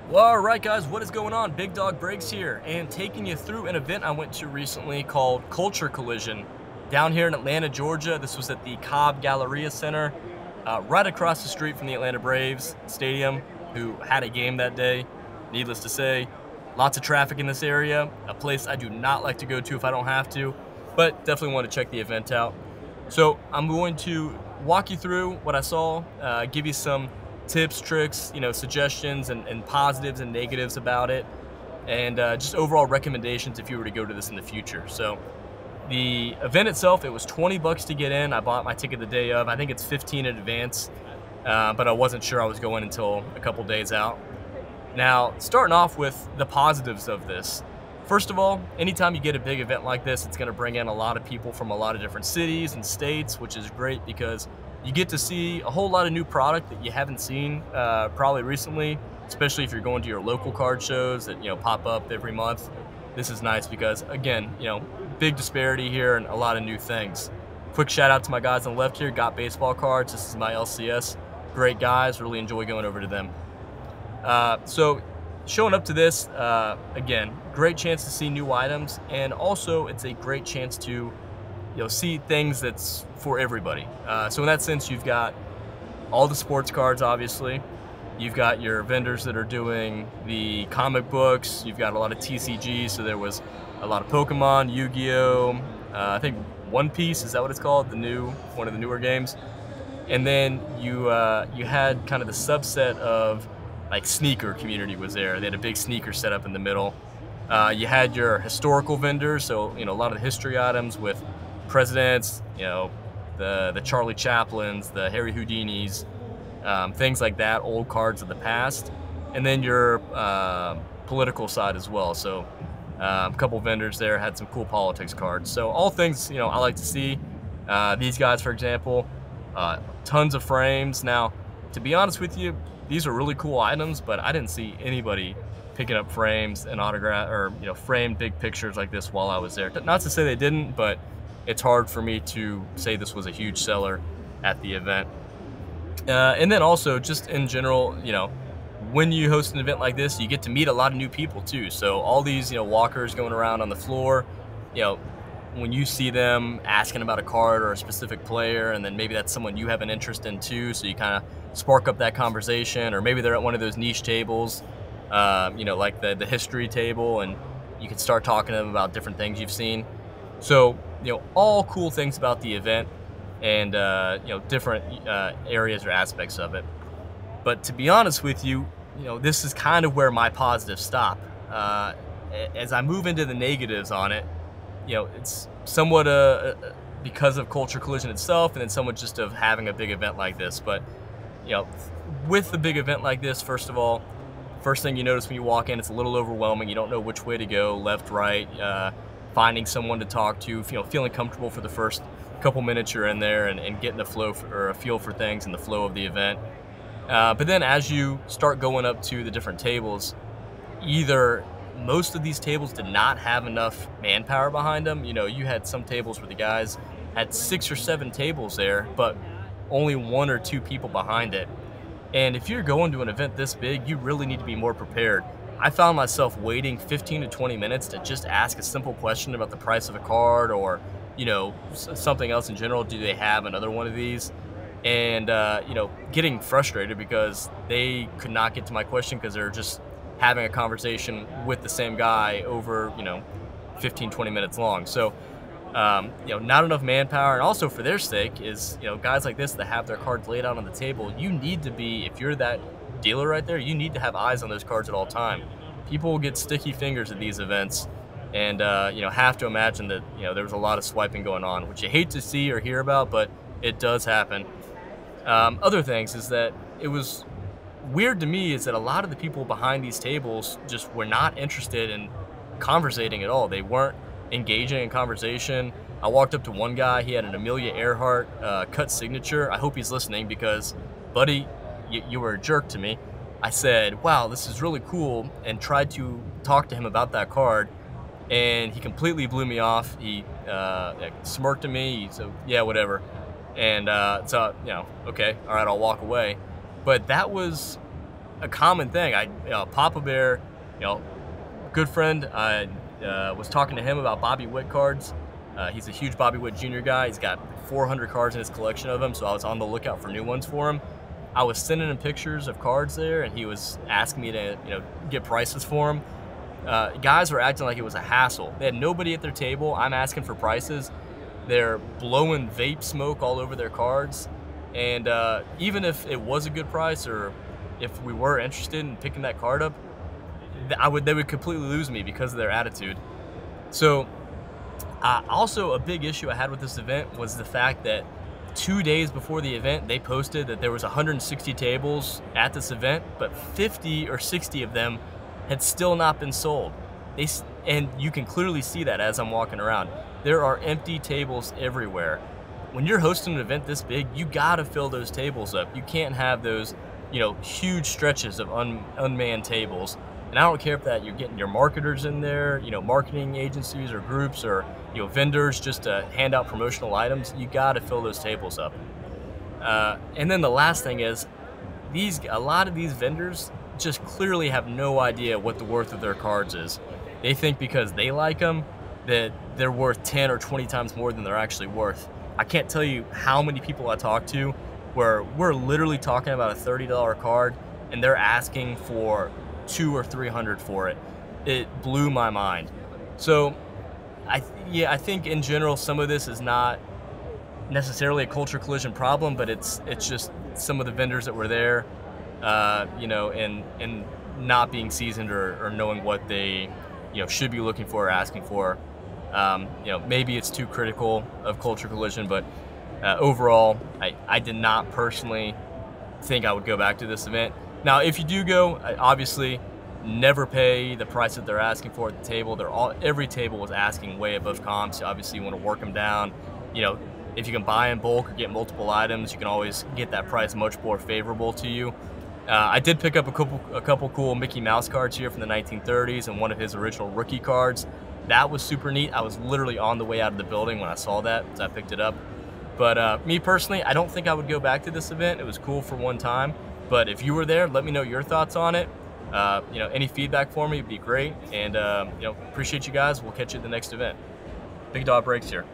Well, all right, guys, what is going on? Big Dog Breaks here, and taking you through an event I went to recently called Culture Collision down here in Atlanta, Georgia. This was at the Cobb Galleria Center, right across the street from the Atlanta Braves Stadium, who had a game that day. Needless to say, lots of traffic in this area, a place I do not like to go to if I don't have to, but definitely want to check the event out. So I'm going to walk you through what I saw, give you some tips, tricks, suggestions and positives and negatives about it, and just overall recommendations if you were to go to this in the future. So the event itself, it was 20 bucks to get in. I bought my ticket the day of. I think it's 15 in advance, but I wasn't sure I was going until a couple days out. Now, starting off with the positives of this. First of all, anytime you get a big event like this, it's going to bring in a lot of people from a lot of different cities and states, which is great because you get to see a whole lot of new product that you haven't seen probably recently, especially if you're going to your local card shows that pop up every month. This is nice because, again, big disparity here and a lot of new things. Quick shout out to my guys on the left here, Got Baseball Cards. This is my LCS. Great guys, really enjoy going over to them. So showing up to this, again, great chance to see new items, and also it's a great chance to see things that's for everybody. So in that sense, you've got all the sports cards, obviously. You've got your vendors that are doing the comic books. You've got a lot of TCG, so there was a lot of Pokemon, Yu-Gi-Oh! I think One Piece, is that what it's called? One of the newer games. And then you had kind of the subset of like sneaker community was there. They had a big sneaker set up in the middle. You had your historical vendors, so a lot of the history items with presidents, the Charlie Chaplins, the Harry Houdinis, things like that, old cards of the past, and then your political side as well. So a couple vendors there had some cool politics cards. So all things I like to see. These guys, for example, tons of frames. Now, to be honest with you, these are really cool items, but I didn't see anybody picking up frames and autograph or framed big pictures like this while I was there. Not to say they didn't, but it's hard for me to say this was a huge seller at the event. And then also just in general, when you host an event like this, you get to meet a lot of new people too. So all these walkers going around on the floor, when you see them asking about a card or a specific player, and then maybe that's someone you have an interest in too, so you kind of spark up that conversation, or maybe they're at one of those niche tables, like the history table, and you can start talking to them about different things you've seen. So, all cool things about the event, and, different areas or aspects of it. But to be honest with you, this is kind of where my positives stop. As I move into the negatives on it, it's somewhat because of Culture Collision itself, and then somewhat just of having a big event like this. But with the big event like this, first of all, first thing you notice when you walk in, it's a little overwhelming. You don't know which way to go, left, right, finding someone to talk to, feeling comfortable for the first couple minutes you're in there, and getting a flow or a feel for things and the flow of the event. But then as you start going up to the different tables, either most of these tables did not have enough manpower behind them. You had some tables where the guys had 6 or 7 tables there, but only 1 or 2 people behind it. And if you're going to an event this big, you really need to be more prepared. I found myself waiting 15 to 20 minutes to just ask a simple question about the price of a card, or something else in general. Do they have another one of these? And getting frustrated because they could not get to my question because they're just having a conversation with the same guy over 15-20 minutes long. So not enough manpower, and also for their sake is guys like this that have their cards laid out on the table, you need to be, if you're that dealer right there, you need to have eyes on those cards at all time. People will get sticky fingers at these events, and have to imagine that there was a lot of swiping going on, which you hate to see or hear about, but it does happen. Other things is that it was weird to me is that a lot of the people behind these tables just were not interested in conversating at all. They weren't engaging in conversation. I walked up to one guy, he had an Amelia Earhart cut signature. I hope he's listening because, buddy, you were a jerk to me. I said, wow, this is really cool, and tried to talk to him about that card, and he completely blew me off. He smirked at me. He said, yeah, whatever. And so, okay, all right, I'll walk away. But that was a common thing. Papa Bear, good friend. I was talking to him about Bobby Witt cards. He's a huge Bobby Witt Jr. guy. He's got 400 cards in his collection of them, so I was on the lookout for new ones for him. I was sending him pictures of cards there, and he was asking me to, get prices for them. Guys were acting like it was a hassle. They had nobody at their table. I'm asking for prices. They're blowing vape smoke all over their cards. And even if it was a good price, or if we were interested in picking that card up, they would completely lose me because of their attitude. So also a big issue I had with this event was the fact that 2 days before the event, they posted that there was 160 tables at this event, but 50 or 60 of them had still not been sold. And you can clearly see that as I'm walking around. There are empty tables everywhere. When you're hosting an event this big, you gotta fill those tables up. You can't have those, huge stretches of unmanned tables. And I don't care if that you're getting your marketers in there, marketing agencies or groups, or vendors just to hand out promotional items. You gotta fill those tables up. And then the last thing is, a lot of these vendors just clearly have no idea what the worth of their cards is. They think because they like them that they're worth 10 or 20 times more than they're actually worth. I can't tell you how many people I talk to where we're literally talking about a $30 card and they're asking for $200 or $300 for it. It blew my mind. So I think in general some of this is not necessarily a culture collision problem, but it's just some of the vendors that were there, and not being seasoned or knowing what they should be looking for or asking for. Maybe it's too critical of culture collision, but overall, I did not personally think I would go back to this event. Now, if you do go, obviously, never pay the price that they're asking for at the table. Every table was asking way above comps. Obviously, you want to work them down. If you can buy in bulk or get multiple items, you can always get that price much more favorable to you. I did pick up a couple cool Mickey Mouse cards here from the 1930s and one of his original rookie cards. That was super neat. I was literally on the way out of the building when I saw that, so I picked it up. But me personally, I don't think I would go back to this event. It was cool for one time. But if you were there, let me know your thoughts on it. Any feedback for me would be great. And appreciate you guys. We'll catch you at the next event. Big Dog Breaks here.